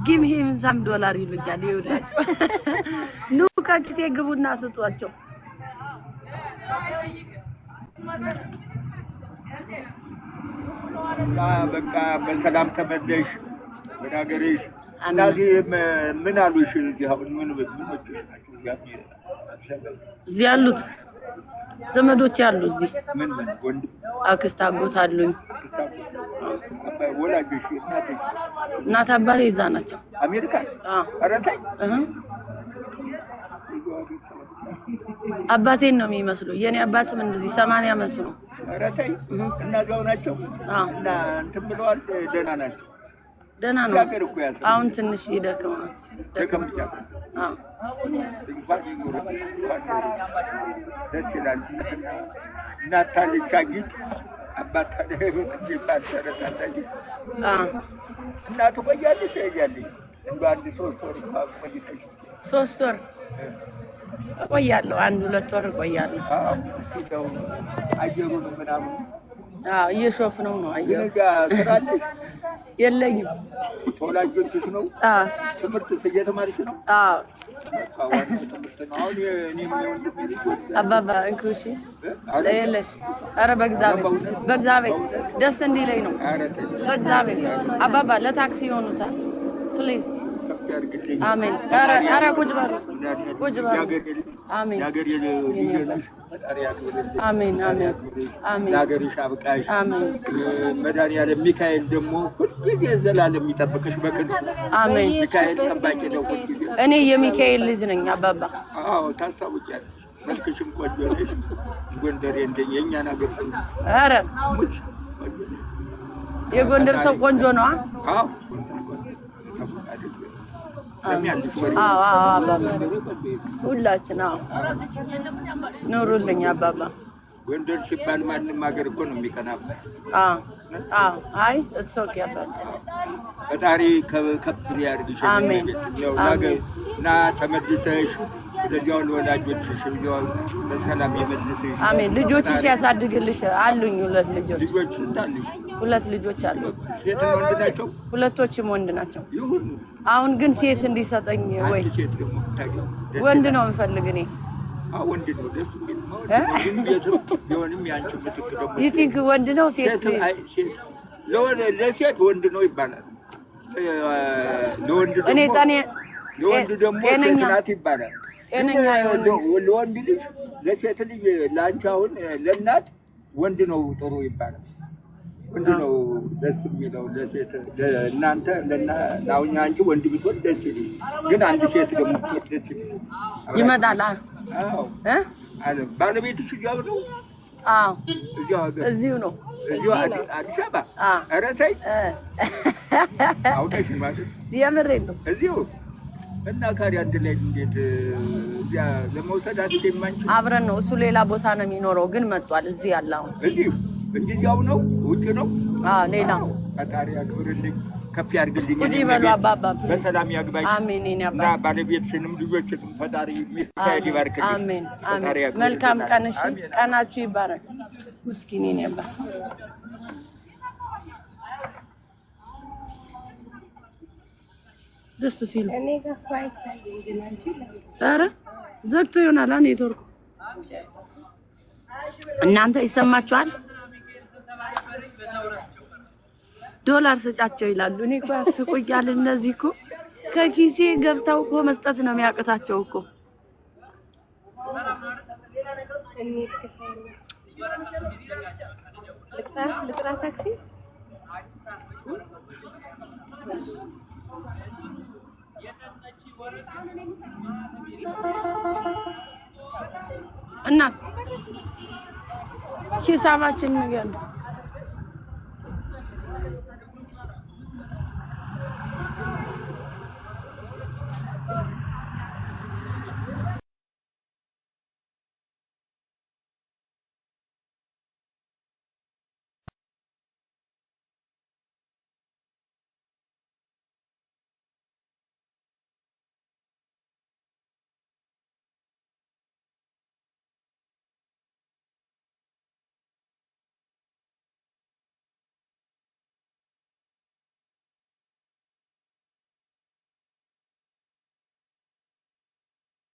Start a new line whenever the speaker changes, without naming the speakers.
give him some dollar ይሉኛል ይውላችሁ ኑ ከኪሴ ግቡና ስጧቸው
በቃ በሰላም ተመለሽ ወደ ሀገርሽ እናዚህ ምን አሉሽ ምን
እዚህ ያሉት ዘመዶች ያሉ እዚህ
ምን ወንድ
አክስት አጎት አሉኝ
ወላጆች
እናት አባቴ እዛ ናቸው
አሜሪካ አረታይ
አባቴን ነው የሚመስለው የኔ አባትም እንደዚህ 80 አመቱ ነው
አረታይ እና ጋው ናቸው እና እንትን ብለዋል ደህና ናቸው
ደህና ነው አሁን ትንሽ ይደከም
ደከምኛ ደስ ይላል እናታለች አጊት አባታ ደህበት እንዲታሰረታለች እናቱ ቆያለች ያያለች እንደ 3 ወር ቆይተሽ
3 ወር ቆያለሁ 1-2 ወር ቆያለሁ
አየሩን ምናምን
እየሾፍ ነው አየሩ
ስራለሽ
የለኝም
ተወላጆችሽ ነው ትምህርት እየተማርሽ ነው
አባባ እንኩሺ ለየለሽ አረ በእግዚአብሔር ደስ እንዲለኝ ነው በእግዚአብሔር አባባ ለታክሲ ሆኑታል ፕሊዝ አሜን አረ ቁጭ በሉ አሜን አሜን አሜን
ለሀገርሽ አብቃሽ
አሜን
መድኃኒዓለም ሚካኤል ደግሞ ሁልጊዜ ዘላለም የሚጠብቅሽ በክንዱ
አሜን
ሚካኤል ጠባቂ ነው ሁልጊዜ
እኔ የሚካኤል ልጅ ነኝ አባባ
አዎ ታስታውቂያለሽ መልክሽም ቆንጆ ነሽ ጎንደሬ እንደኛ የኛን ሀገር
አረ የጎንደር ሰው ቆንጆ ነው
አዎ
ሁላችን ኑሩልኝ አባባ
ጎንደር ሲባል ማንም ሀገር እኮ ነው የሚቀናበት
አይ እትስ ኦኬ አባባ
ፈጣሪ ከፍ ያርግሽ
አሜን
እና ተመልሰሽ ለዚያው ለወላጆችሽ በሰላም ይመልስሽ
አሜን ልጆችሽ ያሳድግልሽ አሉኝ 2 ልጆች
ልጆች ታልሽ
2 ልጆች አሉ
ሴት ወንድ ናቸው
ሁለቶችም ወንድ ናቸው አሁን ግን ሴት እንዲሰጠኝ ወይ
ሴት ደግሞ
ወንድ ነው የምፈልግ እኔ
ወንድ ነው ደስ የሚል ግን ቤትም ቢሆንም ያንቺ ምትክ ደግሞ
you think ወንድ ነው ሴት
ለሴት ወንድ ነው ይባላል ለወንድ ደግሞ ሴት ናት ይባላል
ጤነኛ
ለወንድ ልጅ ለሴት ልጅ ላንቺ አሁን ለእናት ወንድ ነው ጥሩ ይባላል ወንድ ነው ደስ የሚለው ለሴት ለእናንተ ለአሁን አንቺ ወንድ ቢሆን ደስ ይላል ግን አንድ ሴት ደግሞ ደስ
ይመጣል
አለ ባለቤትሽ ጋር ነው
እዚሁ ነው
እዚሁ አዲስ አበባ ኧረ ተይ አውቀሽ ማለት
የምሬን ነው
እዚሁ እና ካሪ አንድ ላይ እንዴት ያ ለመውሰድ አትማንቺ
አብረን ነው እሱ ሌላ ቦታ ነው የሚኖረው ግን መጥቷል እዚህ ያለው
እዚሁ እንዲያው ነው ውጭ ነው
ሌላ
ፈጣሪ ያክብርልኝ ከፍ ያርግልኝ
ቁጭ ይበሉ አባባ
በሰላም ያግባሽ
አሜን እኔ አባ
እና ባለቤትሽንም ልጆችንም ፈጣሪ ሚካኤል ይባርክልኝ
አሜን አሜን መልካም ቀንሽ ቀናችሁ ይባረክ ምስኪን እኔ አባ ደስ ሲል
እኔ ጋር ፋይት ታይገናንቺ
አረ ዘግቶ ይሆናል ኔትወርኩ እናንተ ይሰማችኋል ዶላር ስጫቸው ይላሉ እኔ እኮ ያስቆያል እነዚህ እኮ ከኪሴ ገብታው እኮ መስጠት ነው የሚያቀታቸው እኮ
ልጥራ ታክሲ
እናት ሂሳባችን ንገር